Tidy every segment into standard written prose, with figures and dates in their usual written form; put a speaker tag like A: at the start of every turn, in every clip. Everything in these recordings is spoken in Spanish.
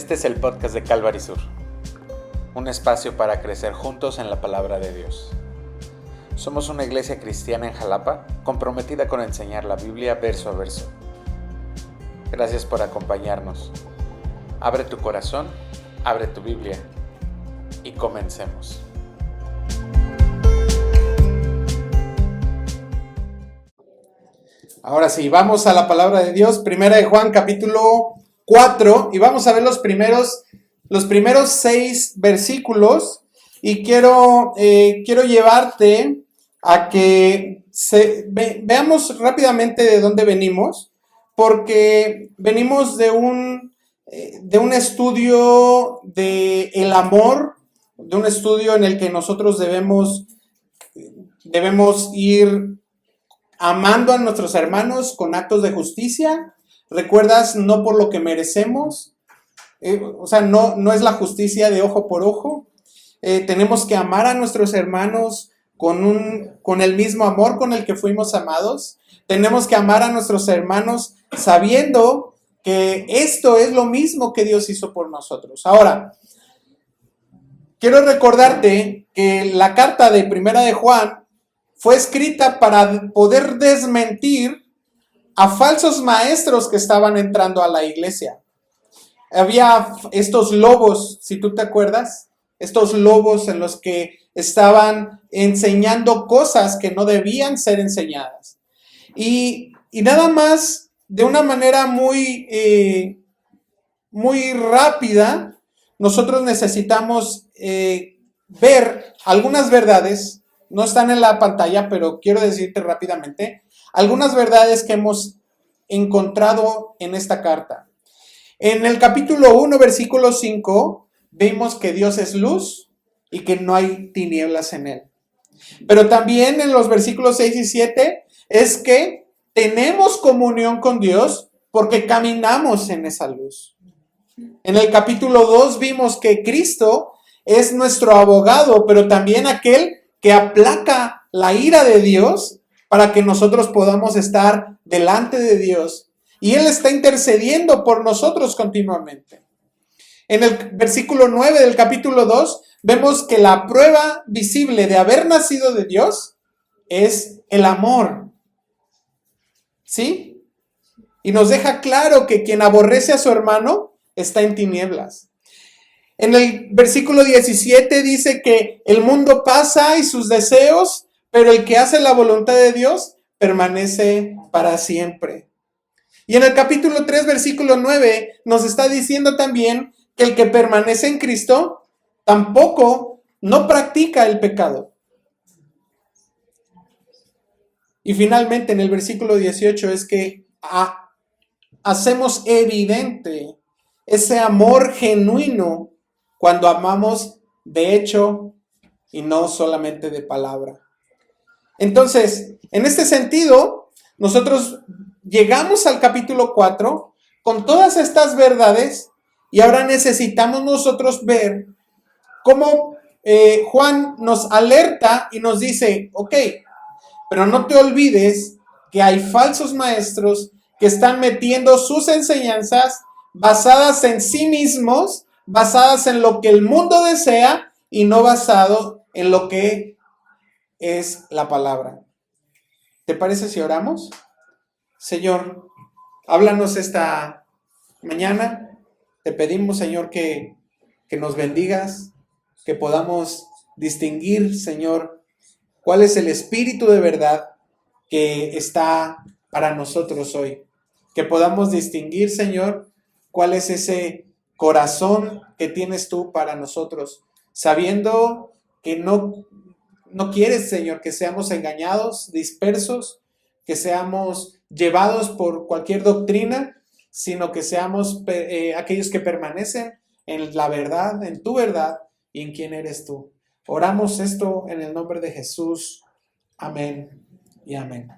A: Este es el podcast de Calvary Sur, un espacio para crecer juntos en la palabra de Dios. Somos una iglesia cristiana en Jalapa, comprometida con enseñar la Biblia verso a verso. Gracias por acompañarnos. Abre tu corazón, abre tu Biblia y comencemos.
B: Ahora sí, vamos a la palabra de Dios, Primera de Juan, capítulo 4, y vamos a ver los primeros 6 versículos, y quiero llevarte a que veamos rápidamente de dónde venimos, porque venimos de un estudio de el amor, de un estudio en el que nosotros debemos ir amando a nuestros hermanos con actos de justicia. ¿Recuerdas? No por lo que merecemos. No es la justicia de ojo por ojo. Tenemos que amar a nuestros hermanos con el mismo amor con el que fuimos amados. Tenemos que amar a nuestros hermanos sabiendo que esto es lo mismo que Dios hizo por nosotros. Ahora, quiero recordarte que la carta de Primera de Juan fue escrita para poder desmentir a falsos maestros que estaban entrando a la iglesia. Había estos lobos, si tú te acuerdas, estos lobos en los que estaban enseñando cosas que no debían ser enseñadas. Y nada más, de una manera muy rápida, nosotros necesitamos ver algunas verdades. No están en la pantalla, pero quiero decirte rápidamente algunas verdades que hemos encontrado en esta carta. En el capítulo 1, versículo 5, vimos que Dios es luz y que no hay tinieblas en él. Pero también en los versículos 6 y 7 es que tenemos comunión con Dios porque caminamos en esa luz. En el capítulo 2 vimos que Cristo es nuestro abogado, pero también aquel que aplaca la ira de Dios para que nosotros podamos estar delante de Dios. Y Él está intercediendo por nosotros continuamente. En el versículo 9 del capítulo 2, vemos que la prueba visible de haber nacido de Dios es el amor. ¿Sí? Y nos deja claro que quien aborrece a su hermano está en tinieblas. En el versículo 17 dice que el mundo pasa y sus deseos, pero el que hace la voluntad de Dios permanece para siempre. Y en el capítulo 3, versículo 9, nos está diciendo también que el que permanece en Cristo tampoco no practica el pecado. Y finalmente en el versículo 18 es que hacemos evidente ese amor genuino cuando amamos de hecho y no solamente de palabra. Entonces, en este sentido, nosotros llegamos al capítulo 4 con todas estas verdades y ahora necesitamos nosotros ver cómo Juan nos alerta y nos dice, ok, pero no te olvides que hay falsos maestros que están metiendo sus enseñanzas basadas en sí mismos, basadas en lo que el mundo desea y no basado en lo que es la palabra. ¿Te parece si oramos? Señor, háblanos esta mañana. Te pedimos, Señor, que nos bendigas, que podamos distinguir, Señor, cuál es el espíritu de verdad que está para nosotros hoy. Que podamos distinguir, Señor, cuál es ese corazón que tienes tú para nosotros, sabiendo que no quieres, Señor, que seamos engañados, dispersos, que seamos llevados por cualquier doctrina, sino que seamos aquellos que permanecen en la verdad, en tu verdad y en quién eres tú. Oramos esto en el nombre de Jesús. Amén y amén.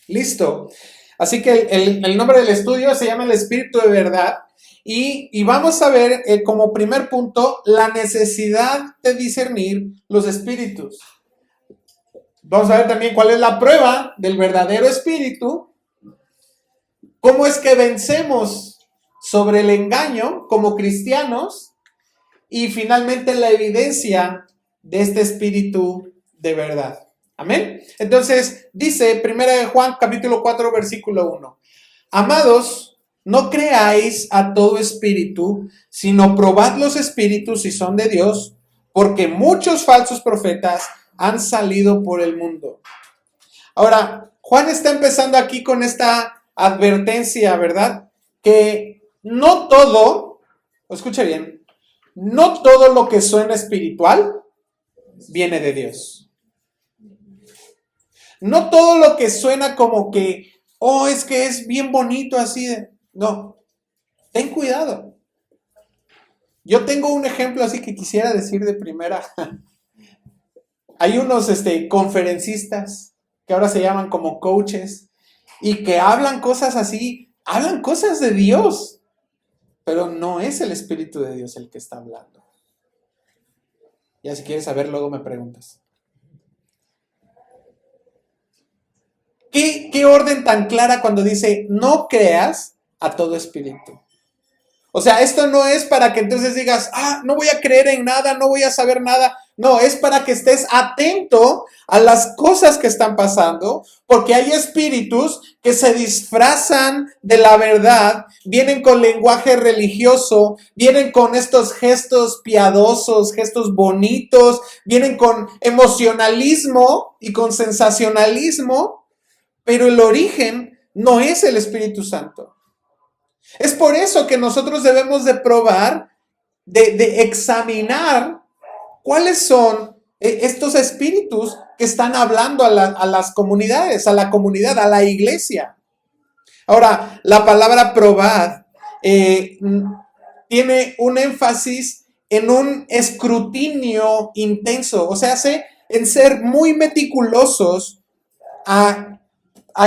B: Listo. Así que el nombre del estudio se llama El Espíritu de Verdad. Y vamos a ver como primer punto la necesidad de discernir los espíritus. Vamos a ver también cuál es la prueba del verdadero espíritu. ¿Cómo es que vencemos sobre el engaño como cristianos y finalmente la evidencia de este espíritu de verdad. Amén. Entonces dice 1 Juan capítulo 4 versículo 1. Amados, no creáis a todo espíritu, sino probad los espíritus si son de Dios, porque muchos falsos profetas han salido por el mundo. Ahora, Juan está empezando aquí con esta advertencia, ¿verdad? Que no todo, escuche bien, no todo lo que suena espiritual viene de Dios. No todo lo que suena como que, oh, es que es bien bonito así de... No, ten cuidado. Yo tengo un ejemplo así que quisiera decir de primera. Hay unos conferencistas que ahora se llaman como coaches y que hablan cosas así, hablan cosas de Dios, pero no es el Espíritu de Dios el que está hablando. Ya si quieres saber, luego me preguntas. ¿Qué orden tan clara cuando dice no creas a todo espíritu? O sea, esto no es para que entonces digas, no voy a creer en nada, no voy a saber nada. No, es para que estés atento a las cosas que están pasando, porque hay espíritus que se disfrazan de la verdad, vienen con lenguaje religioso, vienen con estos gestos piadosos, gestos bonitos, vienen con emocionalismo y con sensacionalismo, pero el origen no es el Espíritu Santo. Es por eso que nosotros debemos de probar, de examinar cuáles son estos espíritus que están hablando a las comunidades, a la comunidad, a la iglesia. Ahora, la palabra probad tiene un énfasis en un escrutinio intenso, o sea, en ser muy meticulosos a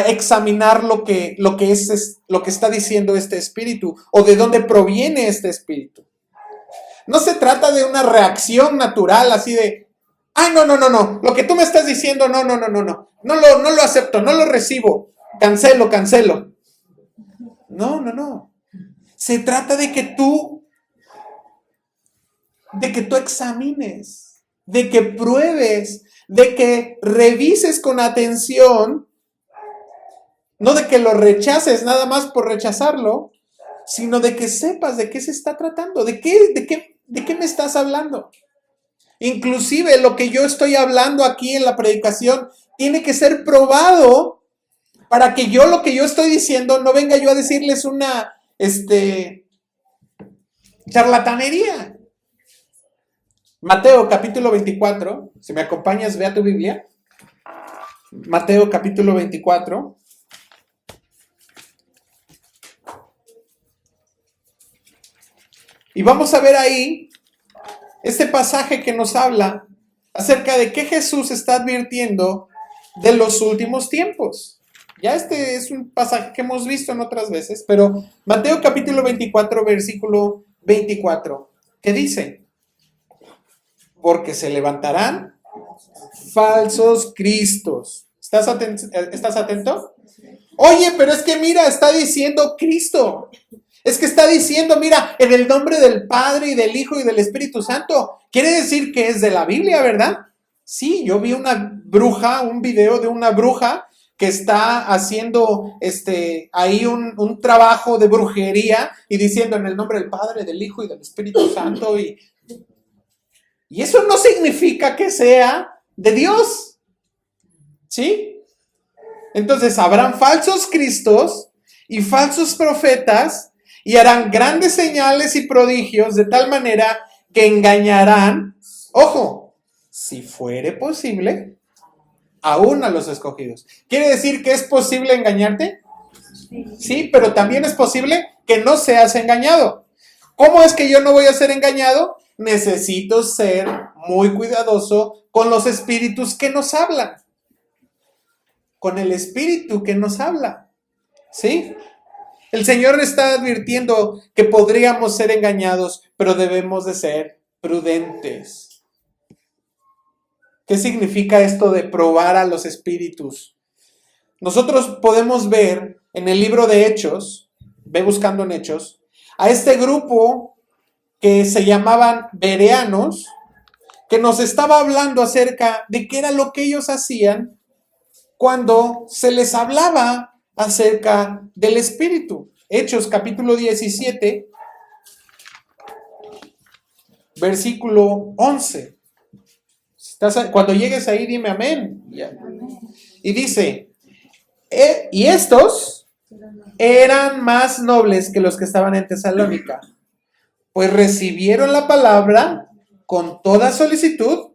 B: examinar lo que está diciendo este espíritu o de dónde proviene este espíritu. No se trata de una reacción natural así de, no, lo que tú me estás diciendo, no lo acepto, no lo recibo, cancelo. No. Se trata de que tú examines, de que pruebes, de que revises con atención. No de que lo rechaces nada más por rechazarlo, sino de que sepas de qué se está tratando, de qué me estás hablando. Inclusive lo que yo estoy hablando aquí en la predicación tiene que ser probado para que lo que yo estoy diciendo no venga yo a decirles una charlatanería. Mateo capítulo 24, si me acompañas, ve a tu Biblia. Mateo capítulo 24. Y vamos a ver ahí este pasaje que nos habla acerca de que Jesús está advirtiendo de los últimos tiempos. Ya es un pasaje que hemos visto en otras veces, pero Mateo capítulo 24, versículo 24, ¿qué dice? Porque se levantarán falsos cristos. ¿Estás atento? Oye, pero es que mira, está diciendo Cristo. Es que está diciendo, mira, en el nombre del Padre y del Hijo y del Espíritu Santo. Quiere decir que es de la Biblia, ¿verdad? Sí, yo vi un video de una bruja que está haciendo ahí un trabajo de brujería y diciendo en el nombre del Padre, del Hijo y del Espíritu Santo. Y eso no significa que sea de Dios. ¿Sí? Entonces habrán falsos cristos y falsos profetas y harán grandes señales y prodigios de tal manera que engañarán, ojo, si fuere posible, aún a los escogidos. ¿Quiere decir que es posible engañarte? Sí, pero también es posible que no seas engañado. ¿Cómo es que yo no voy a ser engañado? Necesito ser muy cuidadoso con los espíritus que nos hablan. Con el espíritu que nos habla. ¿Sí? El Señor está advirtiendo que podríamos ser engañados, pero debemos de ser prudentes. ¿Qué significa esto de probar a los espíritus? Nosotros podemos ver en el libro de Hechos, ve buscando en Hechos, a este grupo que se llamaban bereanos, que nos estaba hablando acerca de qué era lo que ellos hacían cuando se les hablaba acerca del Espíritu. Hechos capítulo 17, versículo 11. Cuando llegues ahí, dime amén. Y dice, y estos eran más nobles que los que estaban en Tesalónica, pues recibieron la palabra con toda solicitud,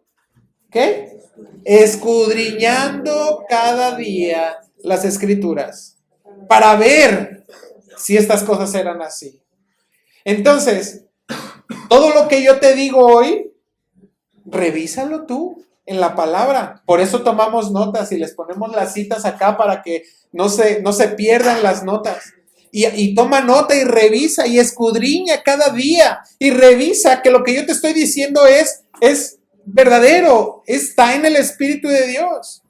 B: ¿qué? Escudriñando cada día las Escrituras, para ver si estas cosas eran así. Entonces, todo lo que yo te digo hoy, revísalo tú en la palabra. Por eso tomamos notas y les ponemos las citas acá para que no se pierdan las notas. Y toma nota y revisa y escudriña cada día y revisa que lo que yo te estoy diciendo es verdadero, está en el Espíritu de Dios.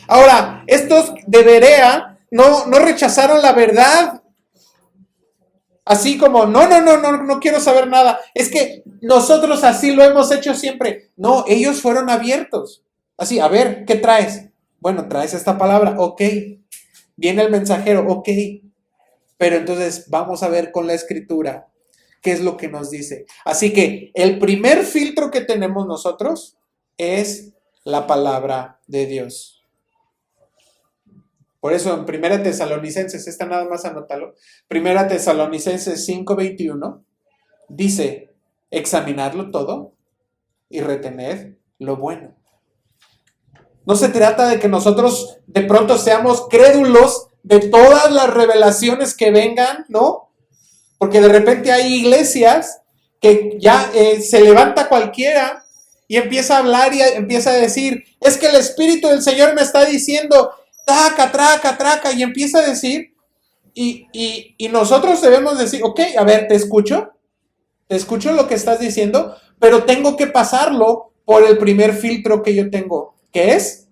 B: Ahora, estos de Berea no rechazaron la verdad. Así como, no quiero saber nada. Es que nosotros así lo hemos hecho siempre. No, ellos fueron abiertos. Así, a ver, ¿qué traes? Bueno, traes esta palabra, ok. Viene el mensajero, ok. Pero entonces vamos a ver con la Escritura qué es lo que nos dice. Así que el primer filtro que tenemos nosotros es la palabra de Dios. Por eso en 1 Tesalonicenses, esta nada más anótalo, 1 Tesalonicenses 5:21, dice, examinadlo todo y retened lo bueno. No se trata de que nosotros de pronto seamos crédulos de todas las revelaciones que vengan, ¿no? Porque de repente hay iglesias que ya se levanta cualquiera y empieza a hablar y empieza a decir, es que el Espíritu del Señor me está diciendo, traca, y empieza a decir, y nosotros debemos decir, ok, a ver, te escucho lo que estás diciendo, pero tengo que pasarlo por el primer filtro que yo tengo, que es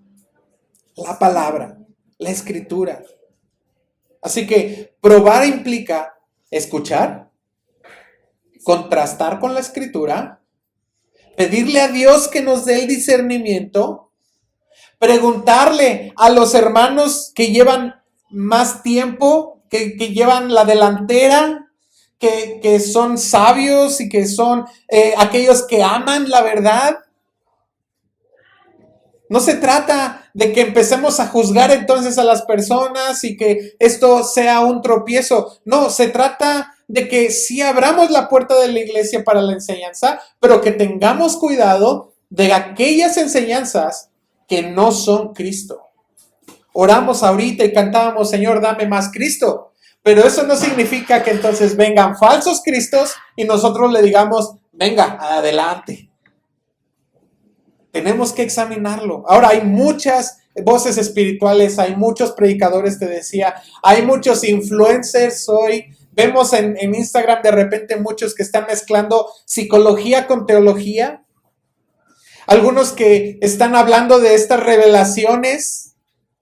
B: la palabra, la Escritura. Así que probar implica escuchar, contrastar con la Escritura, pedirle a Dios que nos dé el discernimiento, preguntarle a los hermanos que llevan más tiempo, que llevan la delantera, que son sabios y que son aquellos que aman la verdad. No se trata de que empecemos a juzgar entonces a las personas y que esto sea un tropiezo. No, se trata de que sí abramos la puerta de la iglesia para la enseñanza, pero que tengamos cuidado de aquellas enseñanzas que no son Cristo. Oramos ahorita y cantábamos, Señor, dame más Cristo. Pero eso no significa que entonces vengan falsos cristos y nosotros le digamos, venga, adelante. Tenemos que examinarlo. Ahora hay muchas voces espirituales, hay muchos predicadores, te decía, hay muchos influencers hoy. Vemos en Instagram de repente muchos que están mezclando psicología con teología. Algunos que están hablando de estas revelaciones,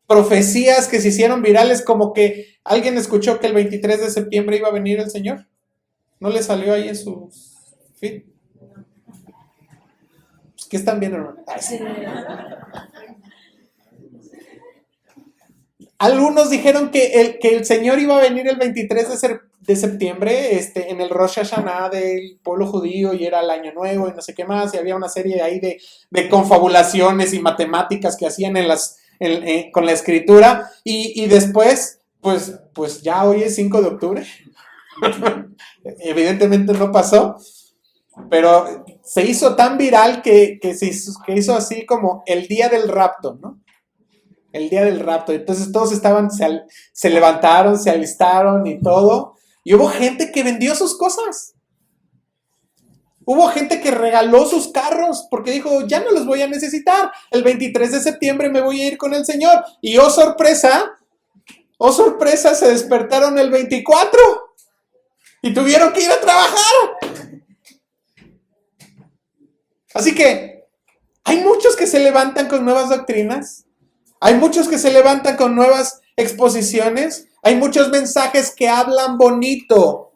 B: profecías que se hicieron virales, como que alguien escuchó que el 23 de septiembre iba a venir el Señor. ¿No le salió ahí en su feed? ¿Qué están viendo, hermano? Algunos dijeron que el Señor iba a venir el 23 de septiembre en el Rosh Hashanah del pueblo judío y era el Año Nuevo y no sé qué más, y había una serie ahí de confabulaciones y matemáticas que hacían con la escritura y después, pues ya hoy es 5 de octubre. Evidentemente no pasó. Pero se hizo tan viral que se hizo así como el día del rapto, ¿no? El día del rapto. Entonces todos se levantaron, se alistaron y todo. Y hubo gente que vendió sus cosas. Hubo gente que regaló sus carros porque dijo, ya no los voy a necesitar. El 23 de septiembre me voy a ir con el Señor. Y oh sorpresa, se despertaron el 24 y tuvieron que ir a trabajar. Así que hay muchos que se levantan con nuevas doctrinas, hay muchos que se levantan con nuevas exposiciones, hay muchos mensajes que hablan bonito,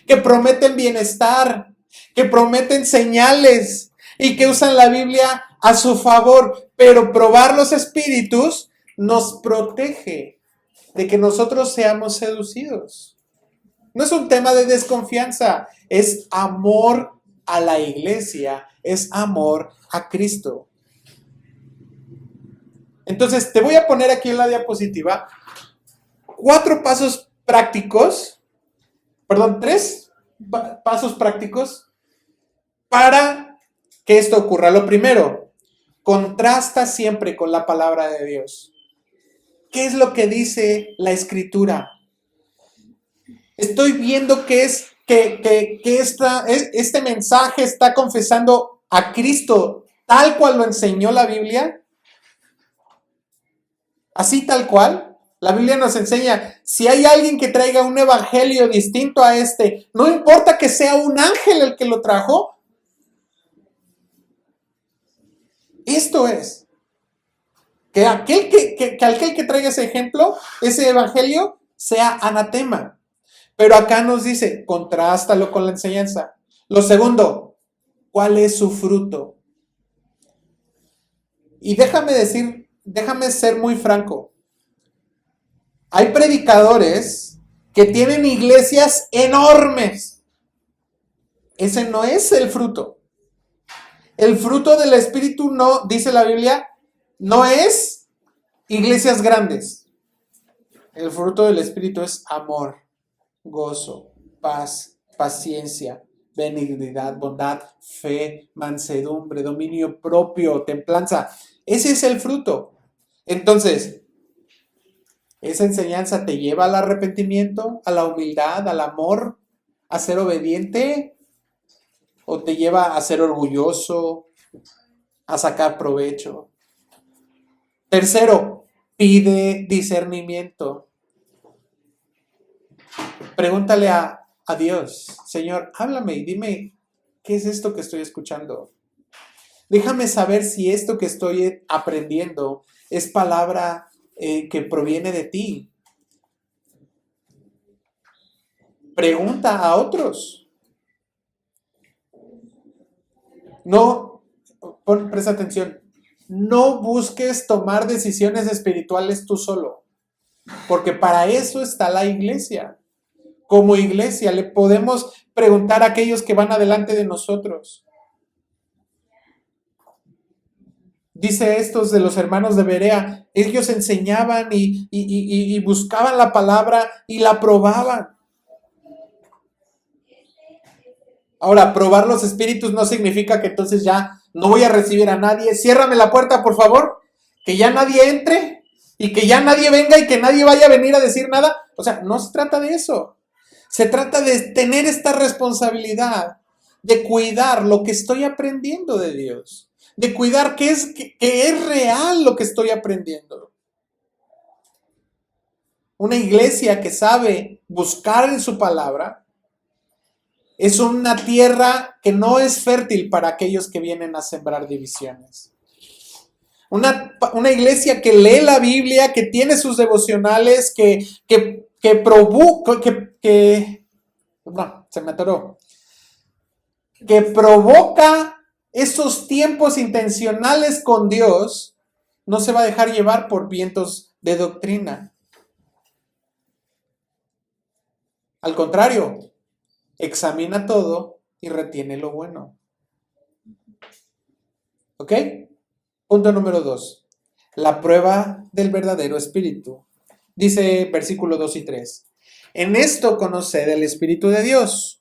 B: que prometen bienestar, que prometen señales y que usan la Biblia a su favor, pero probar los espíritus nos protege de que nosotros seamos seducidos. No es un tema de desconfianza, es amor a la iglesia, es amor a Cristo. Entonces, te voy a poner aquí en la diapositiva 4 pasos prácticos, 3 pasos prácticos para que esto ocurra. Lo primero, contrasta siempre con la palabra de Dios. ¿Qué es lo que dice la Escritura? Estoy viendo que este mensaje está confesando a Cristo tal cual lo enseñó la Biblia. Así tal cual. La Biblia nos enseña, si hay alguien que traiga un evangelio distinto a este, no importa que sea un ángel el que lo trajo. Esto es, que aquel que traiga ese ejemplo, ese evangelio, sea anatema. Pero acá nos dice, contrástalo con la enseñanza. Lo segundo, ¿cuál es su fruto? Y déjame ser muy franco. Hay predicadores que tienen iglesias enormes. Ese no es el fruto. El fruto del Espíritu no, dice la Biblia, no es iglesias grandes. El fruto del Espíritu es amor, gozo, paz, paciencia, benignidad, bondad, fe, mansedumbre, dominio propio, templanza. Ese es el fruto. Entonces, esa enseñanza te lleva al arrepentimiento, a la humildad, al amor, a ser obediente, o te lleva a ser orgulloso, a sacar provecho. Tercero, pide discernimiento. Pregúntale a Dios, Señor, háblame y dime, ¿qué es esto que estoy escuchando? Déjame saber si esto que estoy aprendiendo es palabra que proviene de ti. Pregunta a otros. No, presta atención, no busques tomar decisiones espirituales tú solo, porque para eso está la iglesia. Como iglesia le podemos preguntar a aquellos que van adelante de nosotros. Dice estos de los hermanos de Berea, ellos enseñaban y buscaban la palabra y la probaban. Ahora, probar los espíritus no significa que entonces ya no voy a recibir a nadie. Ciérrame la puerta, por favor, que ya nadie entre y que ya nadie venga y que nadie vaya a venir a decir nada. O sea, no se trata de eso. Se trata de tener esta responsabilidad de cuidar lo que estoy aprendiendo de Dios. De cuidar que es real lo que estoy aprendiendo. Una iglesia que sabe buscar en su palabra es una tierra que no es fértil para aquellos que vienen a sembrar divisiones. Una iglesia que lee la Biblia, que tiene sus devocionales, que provoca esos tiempos intencionales con Dios, no se va a dejar llevar por vientos de doctrina. Al contrario, examina todo y retiene lo bueno. ¿Ok? Punto número 2. La prueba del verdadero espíritu. Dice versículo 2 y 3. En esto conoced el Espíritu de Dios.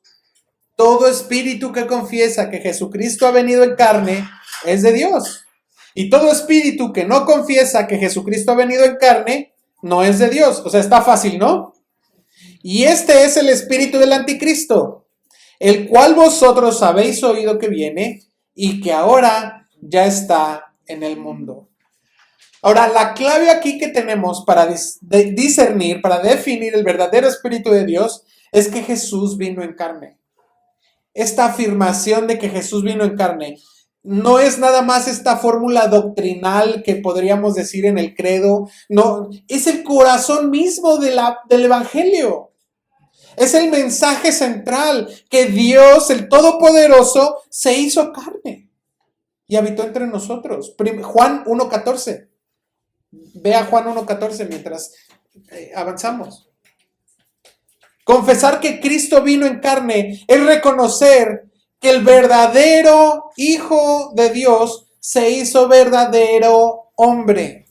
B: Todo espíritu que confiesa que Jesucristo ha venido en carne es de Dios. Y todo espíritu que no confiesa que Jesucristo ha venido en carne no es de Dios. O sea, está fácil, ¿no? Y este es el espíritu del anticristo, el cual vosotros habéis oído que viene y que ahora ya está en el mundo. Ahora, la clave aquí que tenemos para discernir, para definir el verdadero espíritu de Dios, es que Jesús vino en carne. Esta afirmación de que Jesús vino en carne no es nada más esta fórmula doctrinal que podríamos decir en el credo, no, es el corazón mismo del evangelio. Es el mensaje central, que Dios, el Todopoderoso, se hizo carne y habitó entre nosotros. Juan 1:14. Vea Juan 1:14 mientras avanzamos. Confesar que Cristo vino en carne es reconocer que el verdadero Hijo de Dios se hizo verdadero hombre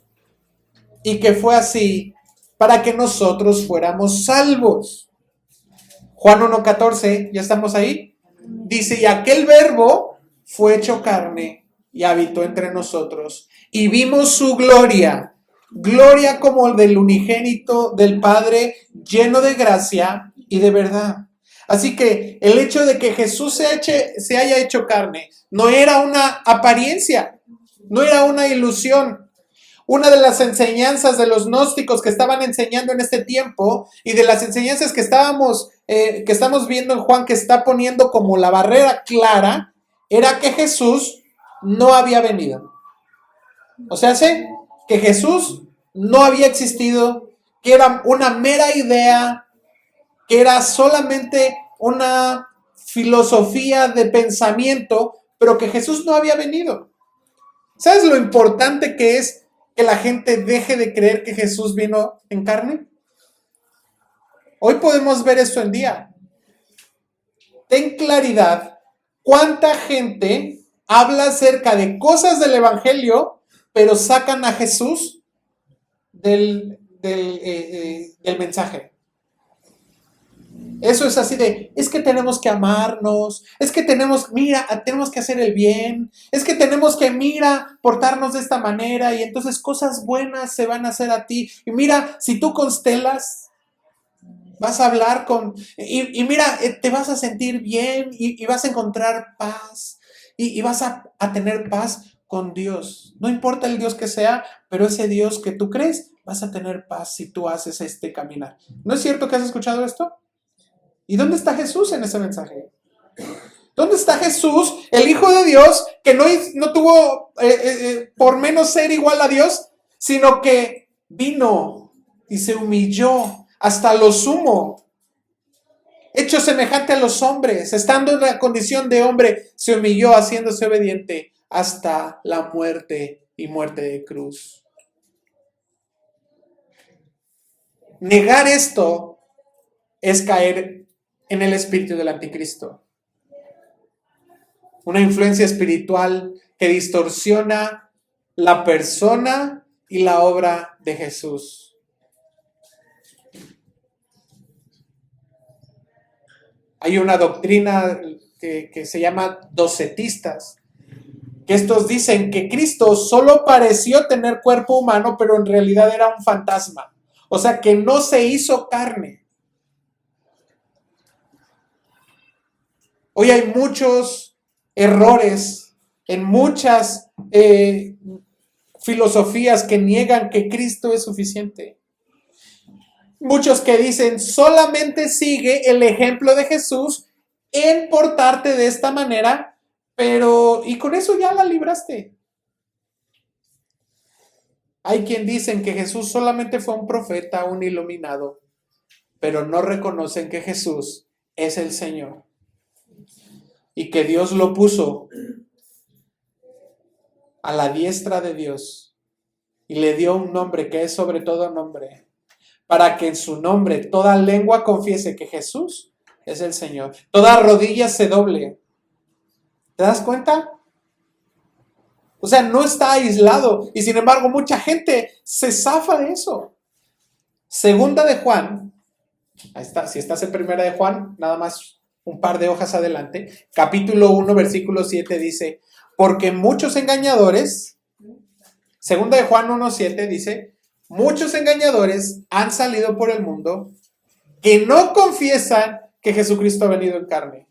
B: y que fue así para que nosotros fuéramos salvos. Juan 1:14, ¿ya estamos ahí? Dice, y aquel verbo fue hecho carne y habitó entre nosotros y vimos su gloria como del unigénito del Padre, lleno de gracia y de verdad. Así que el hecho de que Jesús se haya hecho carne no era una apariencia, no era una ilusión. Una de las enseñanzas de los gnósticos que estaban enseñando en este tiempo y de las enseñanzas que estamos viendo en Juan, que está poniendo como la barrera clara, era que Jesús no había venido. O sea, que Jesús no había existido, que era una mera idea, que era solamente una filosofía de pensamiento, pero que Jesús no había venido. ¿Sabes lo importante que es que la gente deje de creer que Jesús vino en carne? Hoy podemos ver esto en día. Ten claridad cuánta gente habla acerca de cosas del Evangelio, pero sacan a Jesús del mensaje. Eso es así es que tenemos que amarnos, es que tenemos que hacer el bien, es que tenemos que, portarnos de esta manera y entonces cosas buenas se van a hacer a ti. Y si tú constelas, vas a hablar te vas a sentir bien y vas a encontrar paz y vas a tener paz con Dios. No importa el Dios que sea, pero ese Dios que tú crees, vas a tener paz si tú haces este caminar. ¿No es cierto que has escuchado esto? ¿Y dónde está Jesús en ese mensaje? ¿Dónde está Jesús, el Hijo de Dios, que no tuvo por menos ser igual a Dios, sino que vino y se humilló hasta lo sumo, hecho semejante a los hombres, estando en la condición de hombre, se humilló haciéndose obediente hasta la muerte y muerte de cruz? Negar esto es caer en el espíritu del anticristo. Una influencia espiritual que distorsiona la persona y la obra de Jesús. Hay una doctrina que se llama docetistas, que estos dicen que Cristo solo pareció tener cuerpo humano, pero en realidad era un fantasma. O sea, que no se hizo carne. Hoy hay muchos errores en muchas filosofías que niegan que Cristo es suficiente. Muchos que dicen solamente sigue el ejemplo de Jesús en portarte de esta manera, y con eso ya la libraste. Hay quien dicen que Jesús solamente fue un profeta, un iluminado, pero no reconocen que Jesús es el Señor. Y que Dios lo puso a la diestra de Dios y le dio un nombre que es sobre todo nombre, para que en su nombre toda lengua confiese que Jesús es el Señor. Toda rodilla se doble. ¿Te das cuenta? O sea, no está aislado y sin embargo mucha gente se zafa de eso. Segunda de Juan, ahí está, si estás en primera de Juan, nada más un par de hojas adelante, capítulo 1, versículo 7 dice, porque muchos engañadores, segunda de Juan 1:7 dice, muchos engañadores han salido por el mundo que no confiesan que Jesucristo ha venido en carne.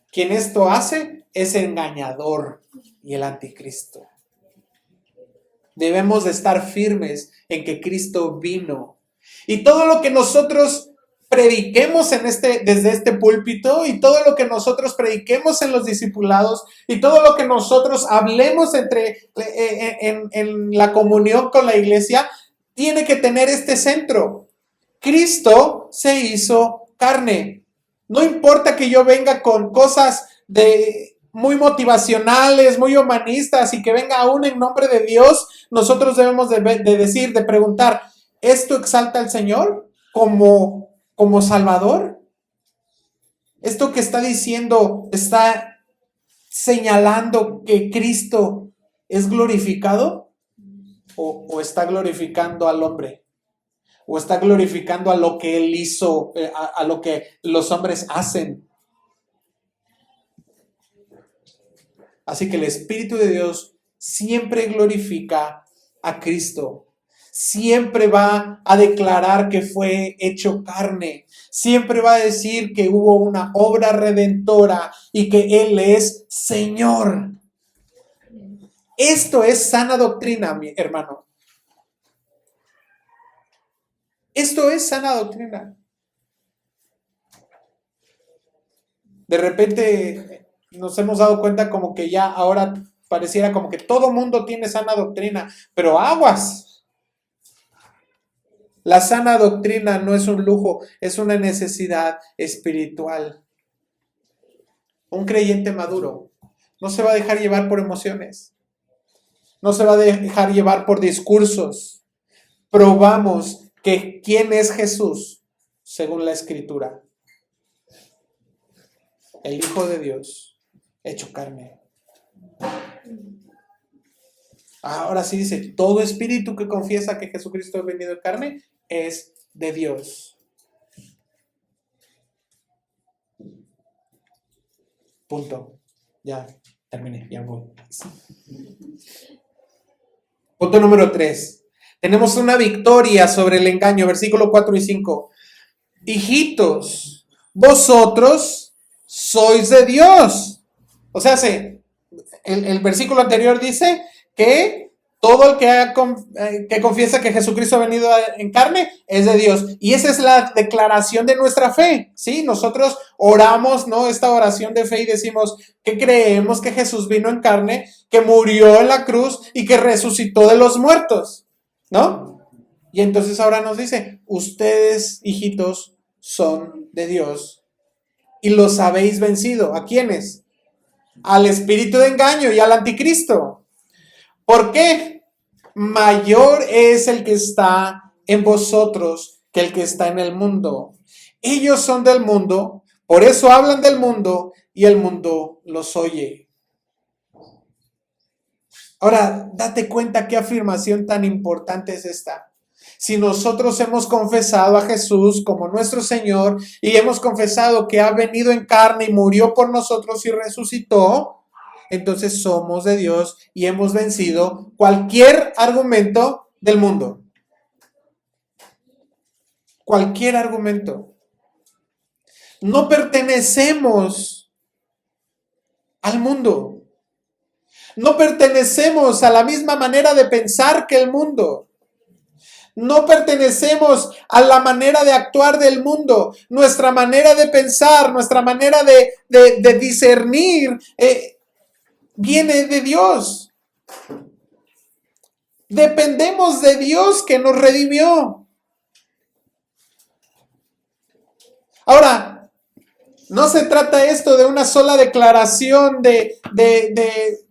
B: Quien esto hace es engañador y el anticristo. Debemos de estar firmes en que Cristo vino. Y todo lo que nosotros prediquemos desde este púlpito y todo lo que nosotros prediquemos en los discipulados y todo lo que nosotros hablemos en la comunión con la iglesia tiene que tener este centro. Cristo se hizo carne. No importa que yo venga con cosas muy motivacionales, muy humanistas y que venga aún en nombre de Dios, nosotros debemos de decir, de preguntar, ¿esto exalta al Señor como Salvador? ¿Esto que está diciendo está señalando que Cristo es glorificado? ¿O está glorificando al hombre? ¿O está glorificando a lo que Él hizo, a lo que los hombres hacen? Así que el Espíritu de Dios siempre glorifica a Cristo. Siempre va a declarar que fue hecho carne. Siempre va a decir que hubo una obra redentora y que Él es Señor. Esto es sana doctrina, mi hermano. Esto es sana doctrina. De repente nos hemos dado cuenta como que ya ahora pareciera como que todo mundo tiene sana doctrina, pero aguas. La sana doctrina no es un lujo, es una necesidad espiritual. Un creyente maduro no se va a dejar llevar por emociones, no se va a dejar llevar por discursos. Probamos que quién es Jesús según la Escritura. El Hijo de Dios hecho carne. Ahora sí dice, todo espíritu que confiesa que Jesucristo ha venido en carne es de Dios. Punto. Ya terminé, ya voy. Punto número 3. Tenemos una victoria sobre el engaño, versículo 4 y 5. Hijitos, vosotros sois de Dios. O sea, el versículo anterior dice que todo el que confiesa que Jesucristo ha venido en carne es de Dios. Y esa es la declaración de nuestra fe, ¿sí? Nosotros oramos, ¿no? Esta oración de fe y decimos que creemos que Jesús vino en carne, que murió en la cruz y que resucitó de los muertos, ¿no? Y entonces ahora nos dice, ustedes, hijitos, son de Dios y los habéis vencido. ¿A quiénes? Al espíritu de engaño y al anticristo. ¿Por qué? Mayor es el que está en vosotros que el que está en el mundo. Ellos son del mundo, por eso hablan del mundo y el mundo los oye. Ahora, date cuenta qué afirmación tan importante es esta. Si nosotros hemos confesado a Jesús como nuestro Señor y hemos confesado que ha venido en carne y murió por nosotros y resucitó, entonces somos de Dios y hemos vencido cualquier argumento del mundo. Cualquier argumento. No pertenecemos al mundo. No pertenecemos a la misma manera de pensar que el mundo. No pertenecemos a la manera de actuar del mundo. Nuestra manera de pensar, nuestra manera de discernir viene de Dios. Dependemos de Dios que nos redimió. Ahora, no se trata esto de una sola declaración de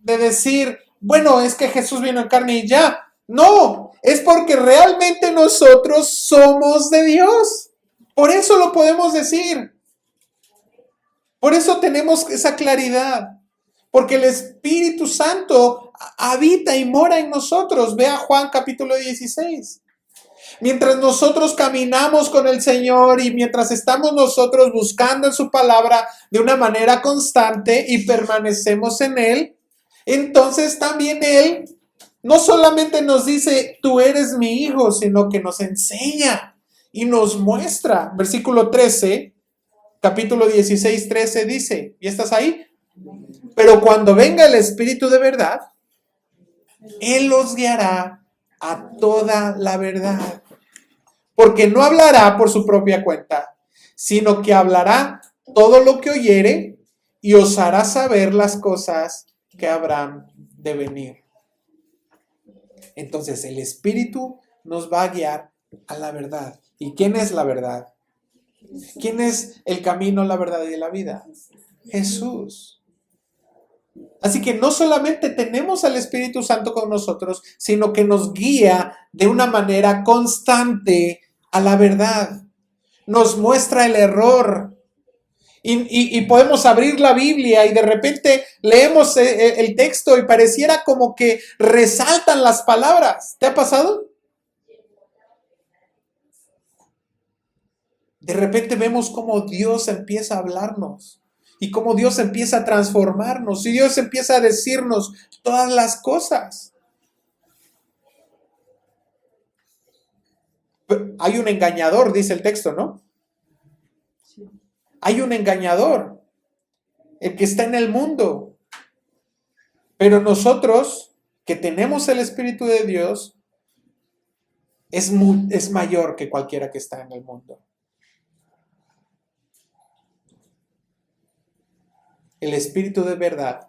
B: decir, bueno, es que Jesús vino en carne y ya. No, es porque realmente nosotros somos de Dios. Por eso lo podemos decir. Por eso tenemos esa claridad. Porque el Espíritu Santo habita y mora en nosotros. Ve a Juan capítulo 16. Mientras nosotros caminamos con el Señor y mientras estamos nosotros buscando en su palabra de una manera constante y permanecemos en Él, entonces también Él no solamente nos dice, tú eres mi hijo, sino que nos enseña y nos muestra. Versículo 13, capítulo 16, 13 dice, ¿y estás ahí? Pero cuando venga el Espíritu de verdad, Él los guiará a toda la verdad. Porque no hablará por su propia cuenta, sino que hablará todo lo que oyere y os hará saber las cosas que habrán de venir. Entonces el Espíritu nos va a guiar a la verdad. ¿Y quién es la verdad? ¿Quién es el camino, la verdad y la vida? Jesús. Así que no solamente tenemos al Espíritu Santo con nosotros, sino que nos guía de una manera constante a la verdad. Nos muestra el error. Y podemos abrir la Biblia y de repente leemos el texto y pareciera como que resaltan las palabras. ¿Te ha pasado? De repente vemos cómo Dios empieza a hablarnos y cómo Dios empieza a transformarnos y Dios empieza a decirnos todas las cosas. Hay un engañador, dice el texto, ¿no? Hay un engañador, el que está en el mundo. Pero nosotros, que tenemos el Espíritu de Dios, es mayor que cualquiera que está en el mundo. El Espíritu de verdad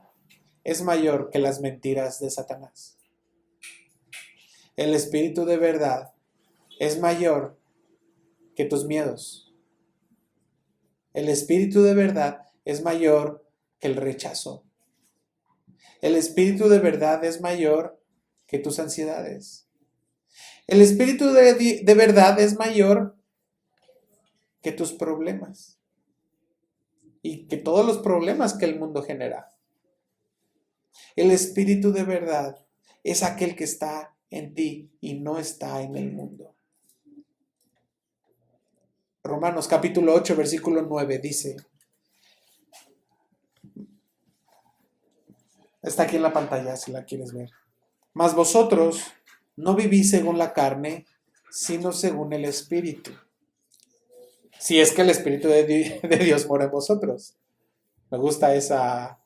B: es mayor que las mentiras de Satanás. El Espíritu de verdad es mayor que tus miedos. El Espíritu de verdad es mayor que el rechazo. El Espíritu de verdad es mayor que tus ansiedades. El Espíritu de verdad es mayor que tus problemas y que todos los problemas que el mundo genera. El Espíritu de verdad es aquel que está en ti y no está en el mundo. Romanos capítulo 8, versículo 9 dice, está aquí en la pantalla si la quieres ver. Mas vosotros no vivís según la carne, sino según el Espíritu. Si es que el Espíritu de Dios mora en vosotros. Me gusta esa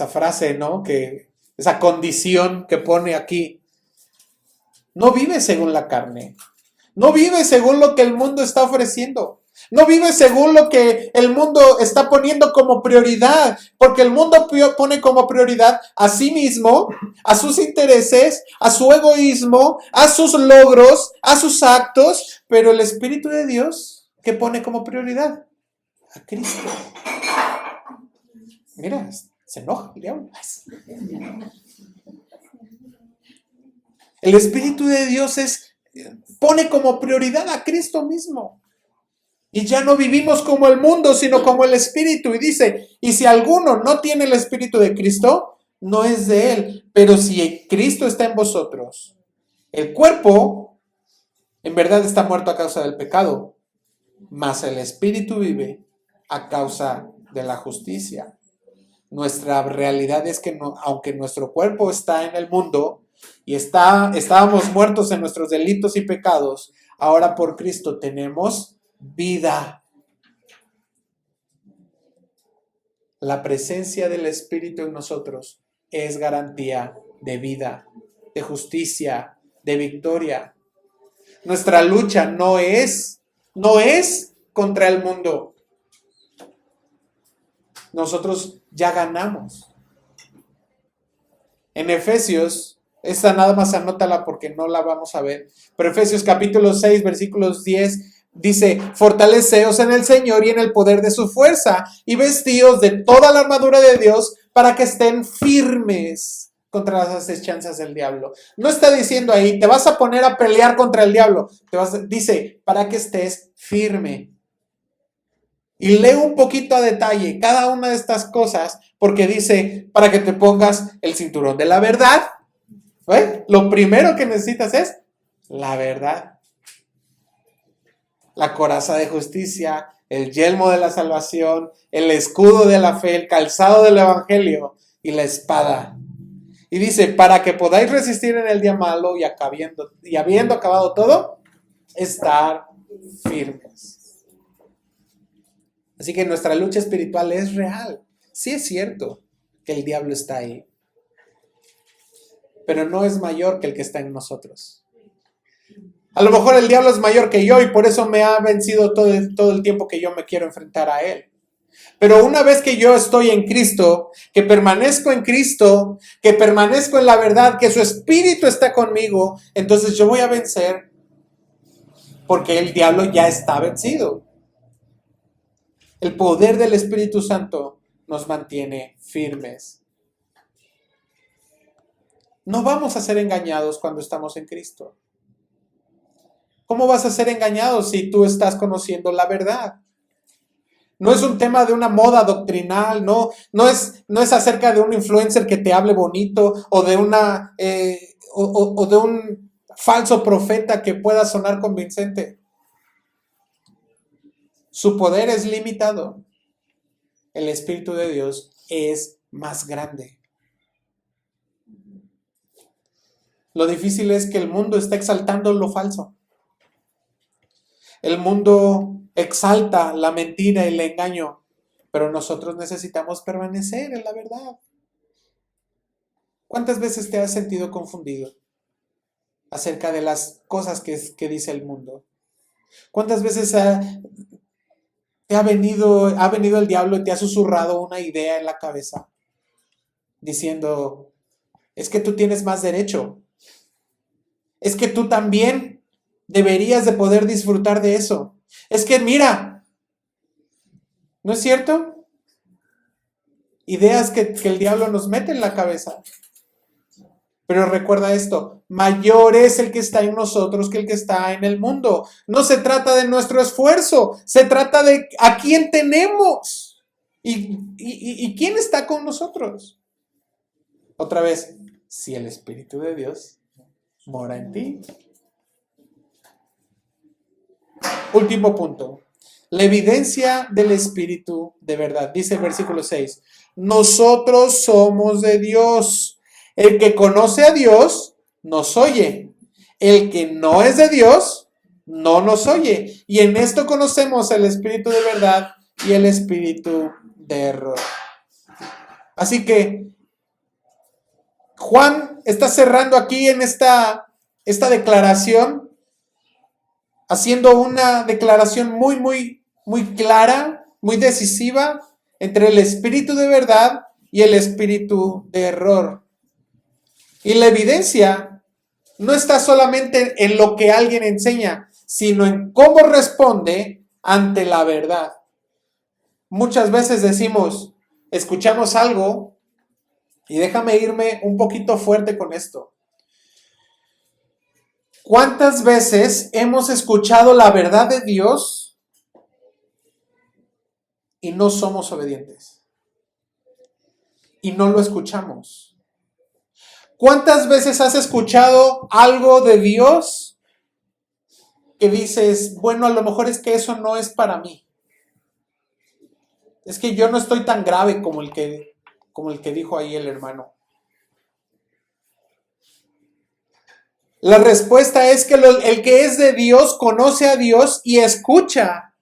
B: frase, ¿no? Esa condición que pone aquí. No vives según la carne. No vives según lo que el mundo está ofreciendo. No vives según lo que el mundo está poniendo como prioridad. Porque el mundo pone como prioridad a sí mismo, a sus intereses, a su egoísmo, a sus logros, a sus actos. Pero el Espíritu de Dios, ¿qué pone como prioridad? A Cristo. Mira, se enoja el diablo. El Espíritu de Dios pone como prioridad a Cristo mismo. Y ya no vivimos como el mundo, sino como el Espíritu. Y dice, y si alguno no tiene el Espíritu de Cristo, no es de él. Pero si Cristo está en vosotros, el cuerpo en verdad está muerto a causa del pecado, mas el Espíritu vive a causa de la justicia. Nuestra realidad es que aunque nuestro cuerpo está en el mundo y estábamos muertos en nuestros delitos y pecados, ahora por Cristo tenemos vida. La presencia del Espíritu en nosotros es garantía de vida, de justicia, de victoria. Nuestra lucha no es contra el mundo. Nosotros ya ganamos. En Efesios, esta nada más anótala porque no la vamos a ver, pero Efesios capítulo 6, versículos 10, dice, fortaleceos en el Señor y en el poder de su fuerza, y vestíos de toda la armadura de Dios para que estén firmes contra las asechanzas del diablo. No está diciendo ahí, te vas a poner a pelear contra el diablo, dice, para que estés firme. Y lee un poquito a detalle cada una de estas cosas, porque dice, para que te pongas el cinturón de la verdad. ¿Ves? Lo primero que necesitas es la verdad. La coraza de justicia, el yelmo de la salvación, el escudo de la fe, el calzado del evangelio y la espada. Y dice, para que podáis resistir en el día malo y habiendo acabado todo, estar firmes. Así que nuestra lucha espiritual es real. Sí es cierto que el diablo está ahí, pero no es mayor que el que está en nosotros. A lo mejor el diablo es mayor que yo y por eso me ha vencido todo el tiempo que yo me quiero enfrentar a él. Pero una vez que yo estoy en Cristo, que permanezco en Cristo, que permanezco en la verdad, que su Espíritu está conmigo, entonces yo voy a vencer. porque el diablo ya está vencido. El poder del Espíritu Santo nos mantiene firmes. No vamos a ser engañados cuando estamos en Cristo. ¿Cómo vas a ser engañado si tú estás conociendo la verdad? No es un tema de una moda doctrinal, no es acerca de un influencer que te hable bonito o de o de un falso profeta que pueda sonar convincente. Su poder es limitado. El Espíritu de Dios es más grande. Lo difícil es que el mundo está exaltando lo falso. El mundo exalta la mentira y el engaño, pero nosotros necesitamos permanecer en la verdad. ¿Cuántas veces te has sentido confundido acerca de las cosas que dice el mundo? ¿Cuántas veces ha venido el diablo y te ha susurrado una idea en la cabeza diciendo, es que tú tienes más derecho, es que tú también deberías de poder disfrutar de eso, es que mira, ¿no es cierto? Ideas que el diablo nos mete en la cabeza. Pero recuerda esto, mayor es el que está en nosotros que el que está en el mundo. No se trata de nuestro esfuerzo, se trata de a quién tenemos y quién está con nosotros. Otra vez, si el Espíritu de Dios mora en ti. Último punto, la evidencia del Espíritu de verdad. Dice el versículo 6, nosotros somos de Dios. El que conoce a Dios nos oye. El que no es de Dios no nos oye. Y en esto conocemos el Espíritu de verdad y el espíritu de error. Así que Juan está cerrando aquí en esta declaración, haciendo una declaración muy clara, muy decisiva entre el espíritu de verdad y el espíritu de error. Y la evidencia no está solamente en lo que alguien enseña, sino en cómo responde ante la verdad. Muchas veces decimos, escuchamos algo, y déjame irme un poquito fuerte con esto. ¿Cuántas veces hemos escuchado la verdad de Dios y no somos obedientes? Y no lo escuchamos. ¿Cuántas veces has escuchado algo de Dios que dices, bueno, a lo mejor es que eso no es para mí? Es que yo no estoy tan grave como el que dijo ahí el hermano. La respuesta es que el que es de Dios conoce a Dios y escucha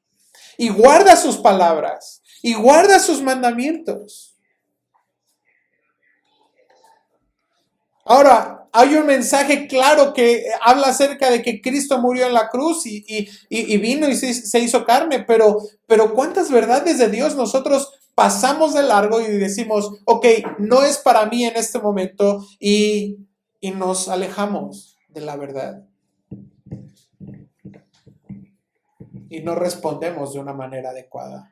B: y guarda sus palabras y guarda sus mandamientos. Ahora, hay un mensaje claro que habla acerca de que Cristo murió en la cruz y vino y se hizo carne, pero ¿cuántas verdades de Dios nosotros pasamos de largo y decimos, ok, no es para mí en este momento y nos alejamos de la verdad? Y no respondemos de una manera adecuada.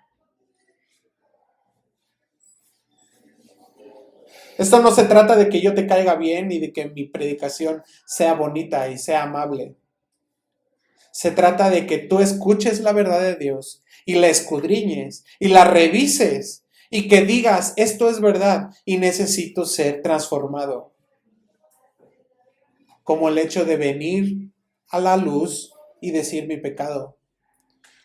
B: Esto no se trata de que yo te caiga bien ni de que mi predicación sea bonita y sea amable. Se trata de que tú escuches la verdad de Dios y la escudriñes y la revises y que digas, esto es verdad y necesito ser transformado. Como el hecho de venir a la luz y decir mi pecado.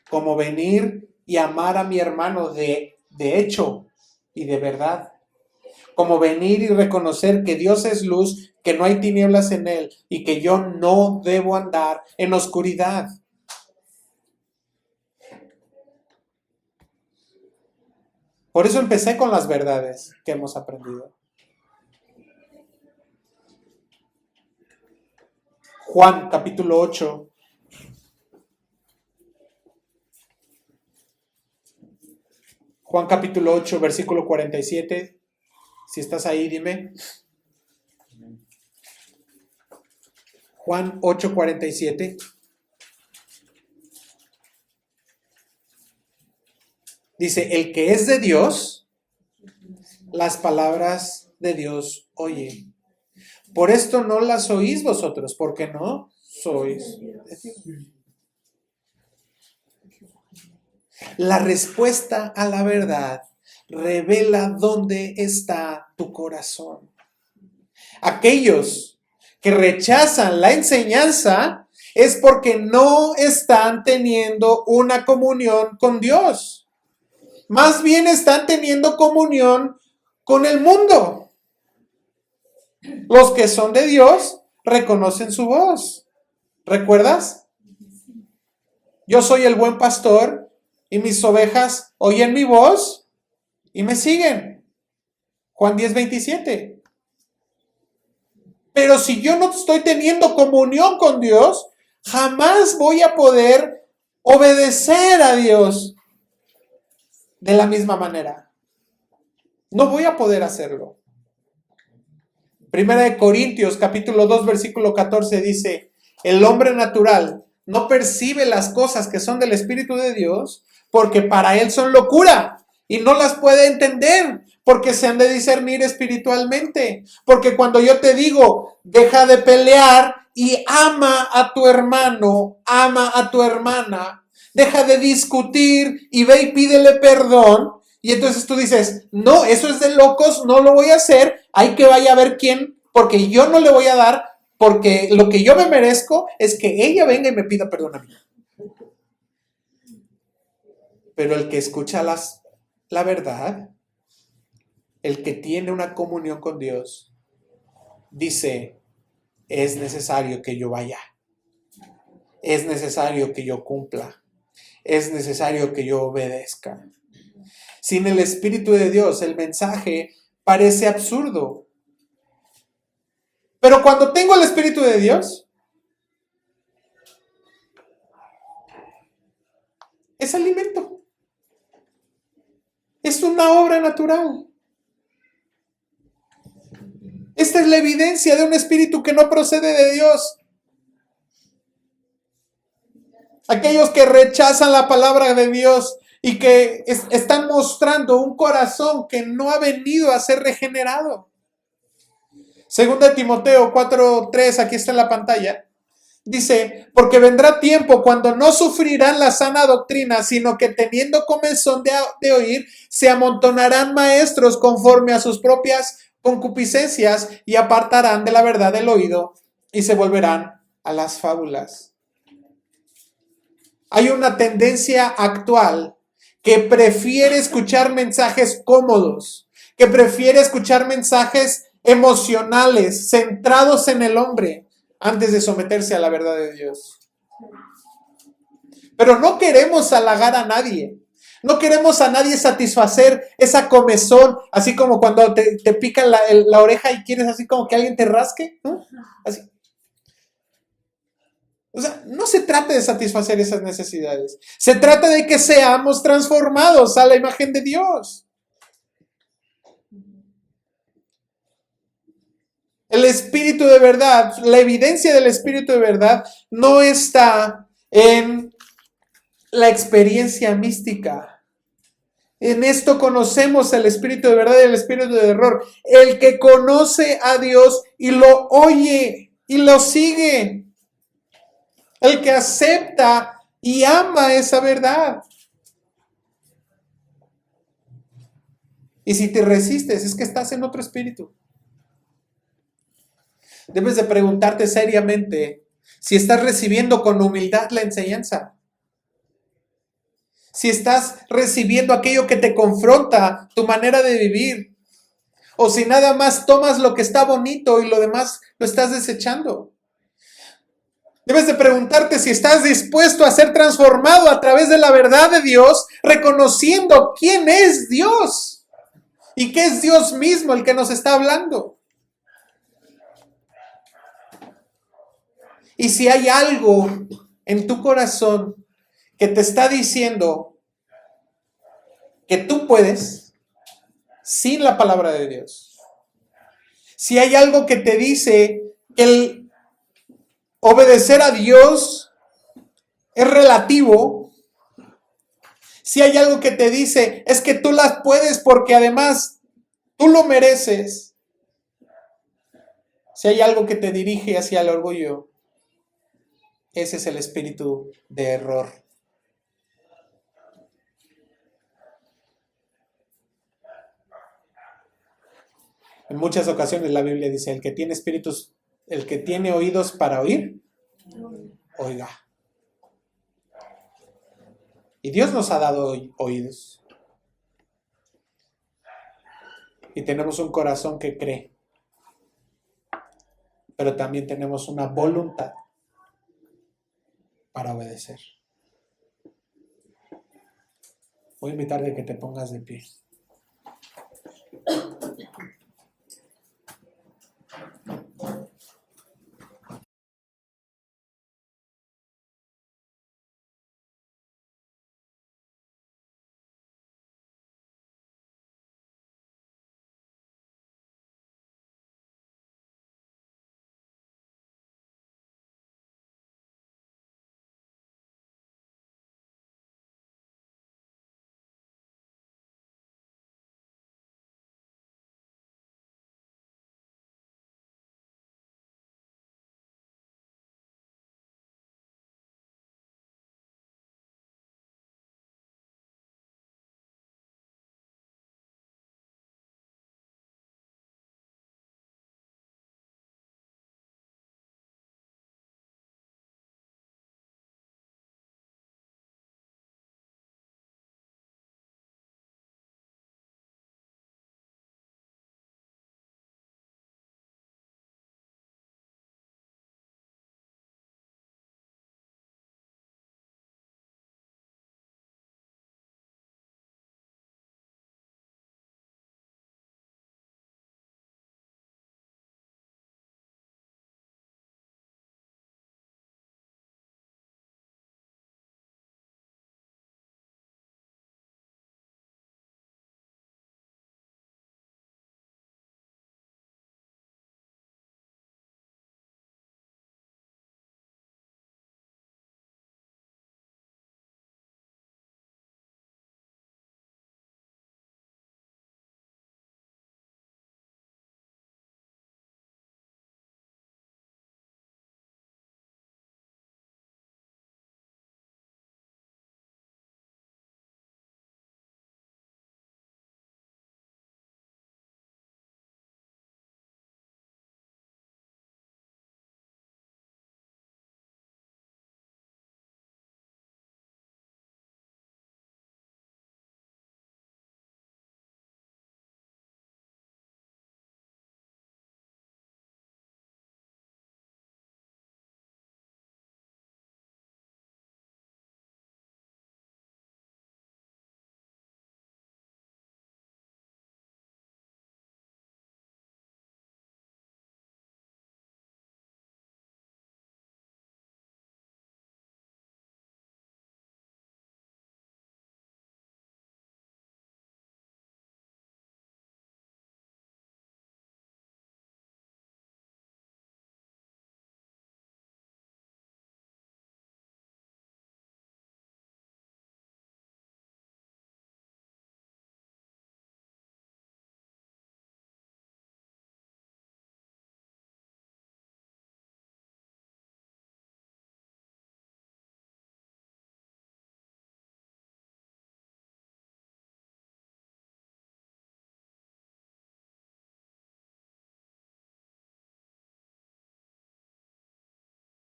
B: Como venir y amar a mi hermano de hecho y de verdad. Como venir y reconocer que Dios es luz, que no hay tinieblas en Él y que yo no debo andar en oscuridad. Por eso empecé con las verdades que hemos aprendido. Juan capítulo 8. Juan capítulo 8, versículo 47. Si estás ahí, dime. Juan 8:47. Dice, el que es de Dios, las palabras de Dios oye. Por esto no las oís vosotros, porque no sois de Dios. La respuesta a la verdad revela dónde está tu corazón. Aquellos que rechazan la enseñanza es porque no están teniendo una comunión con Dios. Más bien están teniendo comunión con el mundo. Los que son de Dios reconocen su voz. ¿Recuerdas? Yo soy el buen pastor y mis ovejas oyen mi voz y me siguen. Juan 10:27. Pero si yo no estoy teniendo comunión con Dios, jamás voy a poder obedecer a Dios de la misma manera. No voy a poder hacerlo. Primera de Corintios, capítulo 2, versículo 14 dice, el hombre natural no percibe las cosas que son del Espíritu de Dios porque para él son locura y no las puede entender porque se han de discernir espiritualmente. Porque cuando yo te digo, deja de pelear y ama a tu hermano, ama a tu hermana, deja de discutir y ve y pídele perdón. Y entonces tú dices, no, eso es de locos, no lo voy a hacer, hay que vaya a ver quién, porque yo no le voy a dar, porque lo que yo me merezco es que ella venga y me pida perdón a mí. Pero el que escucha la verdad, el que tiene una comunión con Dios, dice, es necesario que yo vaya, es necesario que yo cumpla, es necesario que yo obedezca. Sin el Espíritu de Dios, el mensaje parece absurdo. Pero cuando tengo el Espíritu de Dios, es alimento. Es una obra natural. Esta es la evidencia de un espíritu que no procede de Dios. Aquellos que rechazan la palabra de Dios y que están mostrando un corazón que no ha venido a ser regenerado. Segunda de Timoteo 4:3, aquí está en la pantalla. Dice, porque vendrá tiempo cuando no sufrirán la sana doctrina, sino que teniendo comezón de oír, se amontonarán maestros conforme a sus propias concupiscencias y apartarán de la verdad el oído y se volverán a las fábulas. Hay una tendencia actual que prefiere escuchar mensajes cómodos, que prefiere escuchar mensajes emocionales, centrados en el hombre, antes de someterse a la verdad de Dios. Pero no queremos halagar a nadie. No queremos a nadie satisfacer esa comezón, así como cuando te pica la oreja y quieres así como que alguien te rasque, ¿no? Así. O sea, no se trata de satisfacer esas necesidades. Se trata de que seamos transformados a la imagen de Dios. El Espíritu de verdad, la evidencia del Espíritu de verdad no está en la experiencia mística. En esto conocemos el Espíritu de verdad y el Espíritu de error. El que conoce a Dios y lo oye y lo sigue. El que acepta y ama esa verdad. Y si te resistes, es que estás en otro espíritu. Debes de preguntarte seriamente si estás recibiendo con humildad la enseñanza. Si estás recibiendo aquello que te confronta tu manera de vivir. O si nada más tomas lo que está bonito y lo demás lo estás desechando. Debes de preguntarte si estás dispuesto a ser transformado a través de la verdad de Dios, reconociendo quién es Dios y que es Dios mismo el que nos está hablando. Y si hay algo en tu corazón que te está diciendo que tú puedes sin la palabra de Dios, si hay algo que te dice que el obedecer a Dios es relativo, Si hay algo que te dice, es que tú las puedes porque además tú lo mereces. Si hay algo que te dirige hacia el orgullo, ese es el espíritu de error. En muchas ocasiones la Biblia dice, el que tiene oídos para oír, oiga. Y Dios nos ha dado oídos. Y tenemos un corazón que cree. Pero también tenemos una voluntad para obedecer. Voy a invitar a que te pongas de pie.